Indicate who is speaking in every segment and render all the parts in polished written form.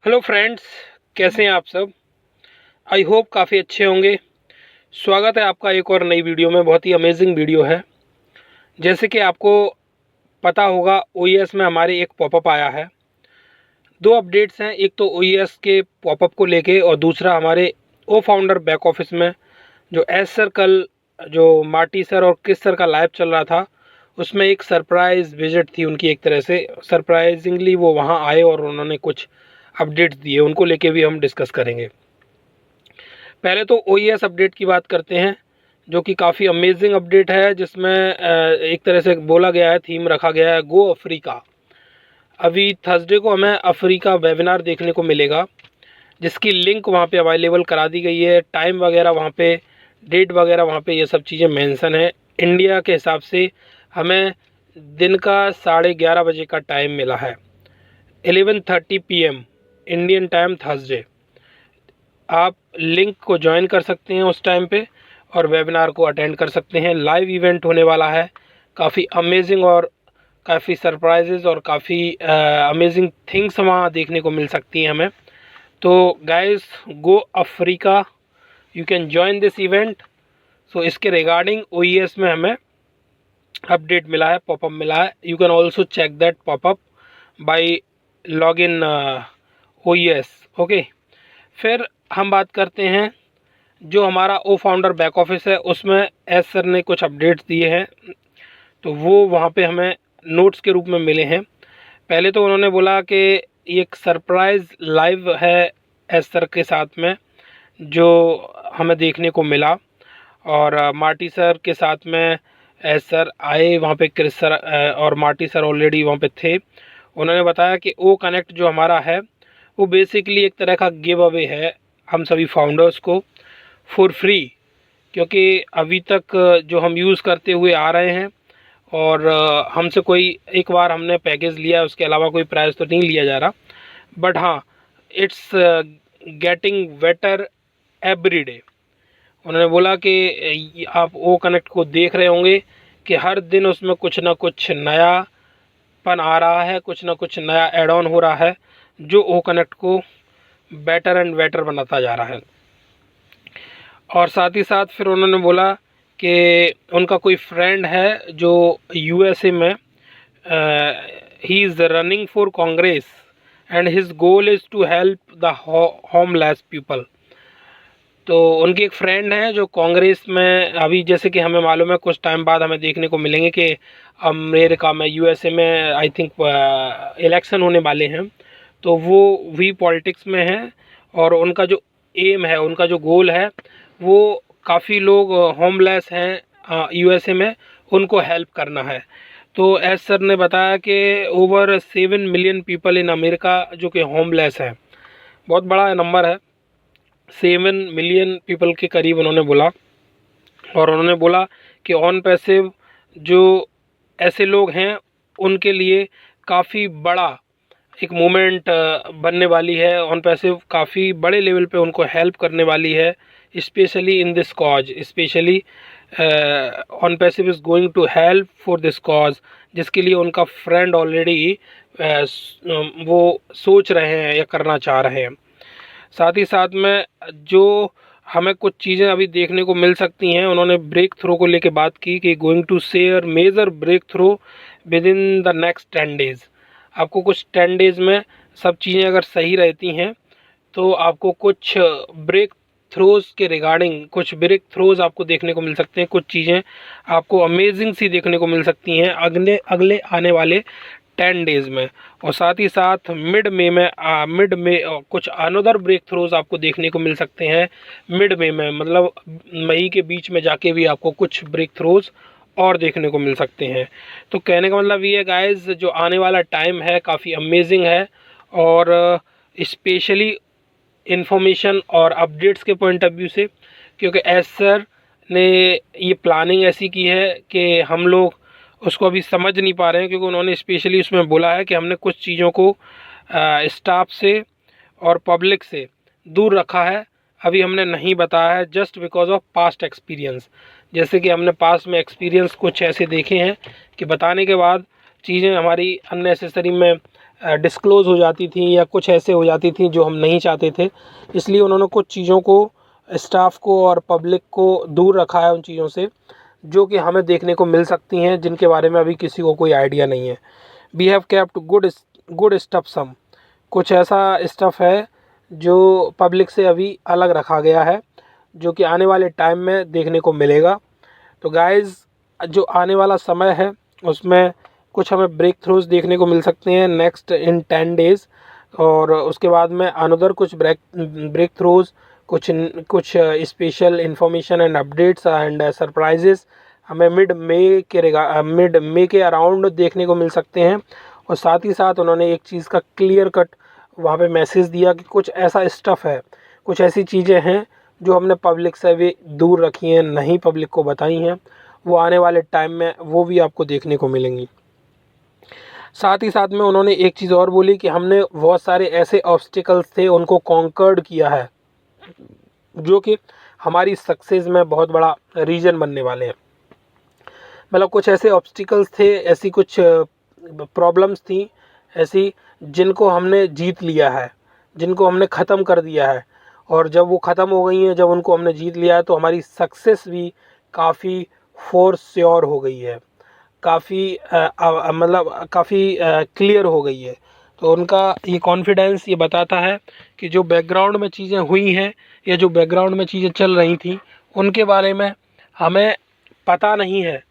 Speaker 1: Hello friends, कैसे हैं आप सब। आई होप काफ़ी अच्छे होंगे। स्वागत है आपका एक और नई वीडियो में। बहुत ही अमेजिंग वीडियो है। जैसे कि आपको पता होगा, ओईएस में हमारे एक पॉपअप आया है। दो अपडेट्स हैं, एक तो ओईएस के पॉपअप को लेके और दूसरा हमारे ओ फाउंडर बैक ऑफिस में जो एस सर कल जो मार्टी सर और क्रिस सर का लाइव चल रहा था, उसमें एक सरप्राइज़ विजिट थी उनकी। एक तरह से सरप्राइजिंगली वो वहाँ आए और उन्होंने कुछ अपडेट्स दिए, उनको लेके भी हम डिस्कस करेंगे। पहले तो ओईएस अपडेट की बात करते हैं, जो कि काफ़ी अमेजिंग अपडेट है, जिसमें एक तरह से बोला गया है, थीम रखा गया है गो अफ्रीका। अभी थर्सडे को हमें अफ्रीका वेबिनार देखने को मिलेगा, जिसकी लिंक वहाँ पे अवेलेबल करा दी गई है। टाइम वगैरह वहाँ पे, डेट वगैरह वहाँ पे, ये सब चीज़ें मेंशन है। इंडिया के हिसाब से हमें दिन का 11:30 बजे का टाइम मिला है, 11:30 PM इंडियन टाइम थर्सडे। आप लिंक को ज्वाइन कर सकते हैं उस टाइम पे और वेबिनार को अटेंड कर सकते हैं। लाइव इवेंट होने वाला है, काफ़ी अमेजिंग और काफ़ी सरप्राइजेज़ और काफ़ी अमेजिंग थिंग्स वहाँ देखने को मिल सकती हैं हमें। तो guys, go Africa, you can join this event. So इसके रिगार्डिंग ओईएस में हमें अपडेट मिला है, पॉपअप मिला है। You can also check that popup by log in OES. Okay, फिर हम बात करते हैं जो हमारा ओ फाउंडर बैक ऑफिस है, उसमें एस सर ने कुछ अपडेट्स दिए हैं। तो वो वहाँ पे हमें नोट्स के रूप में मिले हैं। पहले तो उन्होंने बोला कि एक सरप्राइज़ लाइव है एस सर के साथ में, जो हमें देखने को मिला। और मार्टी सर के साथ में एस सर आए वहाँ पे, क्रिस सर और मार्टी सर ऑलरेडी वहाँ पे थे। उन्होंने बताया कि ओ कनेक्ट जो हमारा है, वो बेसिकली एक तरह का गिव अवे है हम सभी फाउंडर्स को फॉर फ्री, क्योंकि अभी तक जो हम यूज़ करते हुए आ रहे हैं और हमसे कोई एक बार हमने पैकेज लिया है, उसके अलावा कोई प्राइस तो नहीं लिया जा रहा। बट हाँ, it's getting better every day. उन्होंने बोला कि आप ओ कनेक्ट को देख रहे होंगे कि हर दिन उसमें कुछ ना कुछ नयापन आ रहा है, कुछ ना कुछ नया एड ऑन हो रहा है, जो ओ कनेक्ट को बेटर एंड बेटर बनाता जा रहा है। और साथ ही साथ फिर उन्होंने बोला कि उनका कोई फ्रेंड है जो यूएसए में, he is running for Congress and his goal is to help the homeless people. तो उनकी एक फ्रेंड है जो कांग्रेस में, अभी जैसे कि हमें मालूम है कुछ टाइम बाद हमें देखने को मिलेंगे कि अमेरिका में, यूएसए में आई थिंक इलेक्शन होने वाले हैं। तो वो भी पॉलिटिक्स में हैं और उनका जो एम है, उनका जो गोल है, वो काफ़ी लोग होमलेस हैं यूएसए में, उनको हेल्प करना है। तो एस सर ने बताया कि over 7 million people in America जो कि होमलेस हैं। बहुत बड़ा नंबर है, 7 मिलियन पीपल के करीब उन्होंने बोला। और उन्होंने बोला कि ऑन पैसिव जो ऐसे लोग हैं, उनके लिए काफ़ी बड़ा एक मूवमेंट बनने वाली है। ऑन पैसिव काफ़ी बड़े लेवल पे उनको हेल्प करने वाली है, specially in this cause. Specially on passive is going to help for this cause, जिसके लिए उनका फ्रेंड ऑलरेडी वो सोच रहे हैं या करना चाह रहे हैं। साथ ही साथ में जो हमें कुछ चीज़ें अभी देखने को मिल सकती हैं, उन्होंने ब्रेक थ्रो को लेके बात की कि going to share major breakthrough within the next 10 days. आपको कुछ 10 डेज़ में सब चीज़ें अगर सही रहती हैं तो आपको कुछ ब्रेक थ्रोज़ के रिगार्डिंग कुछ ब्रेक थ्रोज़ आपको देखने को मिल सकते हैं। कुछ चीज़ें आपको अमेजिंग सी देखने को मिल सकती हैं अगले अगले आने वाले 10 डेज़ में। और साथ ही साथ मिड में कुछ अनदर ब्रेक थ्रोज़ आपको देखने को मिल सकते हैं मिड में, मतलब मई के बीच में जाके भी आपको कुछ ब्रेक थ्रोज़ और देखने को मिल सकते हैं। तो कहने का मतलब ये है गाइस, जो आने वाला टाइम है काफ़ी अमेजिंग है। और स्पेशली इन्फॉर्मेशन और अपडेट्स के पॉइंट ऑफ व्यू से, क्योंकि एस सर ने ये प्लानिंग ऐसी की है कि हम लोग उसको अभी समझ नहीं पा रहे हैं, क्योंकि उन्होंने स्पेशली उसमें बोला है कि हमने कुछ चीज़ों को स्टाफ से और पब्लिक से दूर रखा है, अभी हमने नहीं बताया है, just because of past experience. जैसे कि हमने पास्ट में एक्सपीरियंस कुछ ऐसे देखे हैं कि बताने के बाद चीज़ें हमारी अननेसेसरी में डिस्क्लोज़ हो जाती थी या कुछ ऐसे हो जाती थी जो हम नहीं चाहते थे। इसलिए उन्होंने कुछ चीज़ों को स्टाफ को और पब्लिक को दूर रखा है उन चीज़ों से, जो कि हमें देखने को मिल सकती हैं, जिनके बारे में अभी किसी को कोई आइडिया नहीं है। We have kept good stuff some, कुछ ऐसा स्टफ़ है जो पब्लिक से अभी अलग रखा गया है, जो कि आने वाले टाइम में देखने को मिलेगा। तो गाइज़, जो आने वाला समय है उसमें कुछ हमें ब्रेक थ्रूज़ देखने को मिल सकते हैं नेक्स्ट इन 10 डेज़, और उसके बाद में अनदर कुछ ब्रेक थ्रूज़, कुछ special information and updates and surprises हमें मिड मे के अराउंड देखने को मिल सकते हैं। और साथ ही साथ उन्होंने एक चीज़ का क्लियर कट वहाँ पे मैसेज दिया कि कुछ ऐसा स्टफ़ है, कुछ ऐसी चीज़ें हैं जो हमने पब्लिक से भी दूर रखी हैं, नहीं पब्लिक को बताई हैं, वो आने वाले टाइम में वो भी आपको देखने को मिलेंगी। साथ ही साथ में उन्होंने एक चीज़ और बोली कि हमने बहुत सारे ऐसे ऑब्स्टिकल्स थे उनको कॉन्कर्ड किया है, जो कि हमारी सक्सेस में बहुत बड़ा रीज़न बनने वाले हैं। मतलब कुछ ऐसे ऑब्स्टिकल्स थे, ऐसी कुछ प्रॉब्लम्स थी ऐसी, जिनको हमने जीत लिया है, जिनको हमने ख़त्म कर दिया है। और जब वो ख़त्म हो गई हैं, जब उनको हमने जीत लिया है, तो हमारी सक्सेस भी काफ़ी फोर श्योर हो गई है, काफ़ी मतलब काफ़ी क्लियर हो गई है। तो उनका ये कॉन्फिडेंस ये बताता है कि जो बैकग्राउंड में चीज़ें हुई हैं या जो बैकग्राउंड में चीज़ें चल रही थी, उनके बारे में हमें पता नहीं है,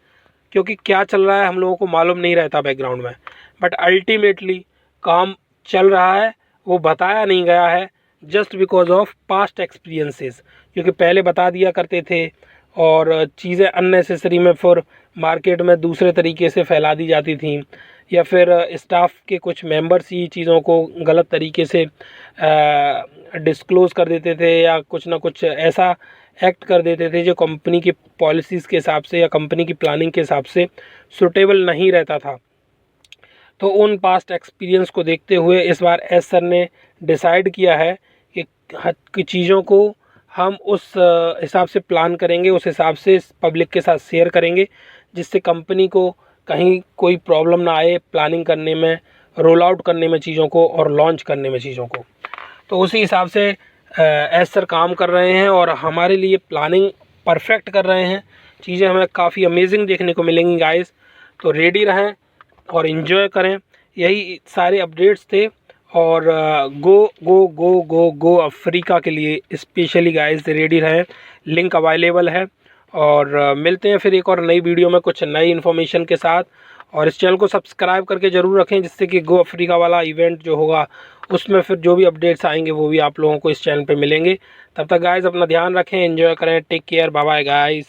Speaker 1: क्योंकि क्या चल रहा है हम लोगों को मालूम नहीं रहता बैकग्राउंड में। बट अल्टीमेटली काम चल रहा है, वो बताया नहीं गया है just because of past experiences, क्योंकि पहले बता दिया करते थे और चीज़ें अननेसेसरी में फिर मार्केट में दूसरे तरीके से फैला दी जाती थी, या फिर स्टाफ के कुछ मेंबर्स ही चीज़ों को गलत तरीके से डिस्क्लोज़ कर देते थे, या कुछ ना कुछ ऐसा एक्ट कर देते थे जो कंपनी की पॉलिसीज़ के हिसाब से या कंपनी की प्लानिंग के हिसाब से सूटेबल नहीं रहता था। तो उन पास्ट एक्सपीरियंस को देखते हुए इस बार एस सर ने डिसाइड किया है कि चीज़ों को हम उस हिसाब से प्लान करेंगे, उस हिसाब से पब्लिक के साथ शेयर करेंगे, जिससे कंपनी को कहीं कोई प्रॉब्लम ना आए प्लानिंग करने में, रोल आउट करने में चीज़ों को और लॉन्च करने में चीज़ों को। तो उसी हिसाब से एस सर काम कर रहे हैं और हमारे लिए प्लानिंग परफेक्ट कर रहे हैं। चीज़ें हमें काफ़ी अमेजिंग देखने को मिलेंगी गाइस, तो रेडी रहें और इन्जॉय करें। यही सारे अपडेट्स थे, और गो गो गो गो गो अफ्रीका के लिए स्पेशली गाइस रेडी रहें। लिंक अवेलेबल है, और मिलते हैं फिर एक और नई वीडियो में कुछ नई इन्फॉर्मेशन के साथ। और इस चैनल को सब्सक्राइब करके ज़रूर रखें, जिससे कि गो अफ्रीका वाला इवेंट जो होगा उसमें फिर जो भी अपडेट्स आएंगे वो भी आप लोगों को इस चैनल पे मिलेंगे। तब तक गाइस अपना ध्यान रखें, एंजॉय करें, take care, bye bye guys.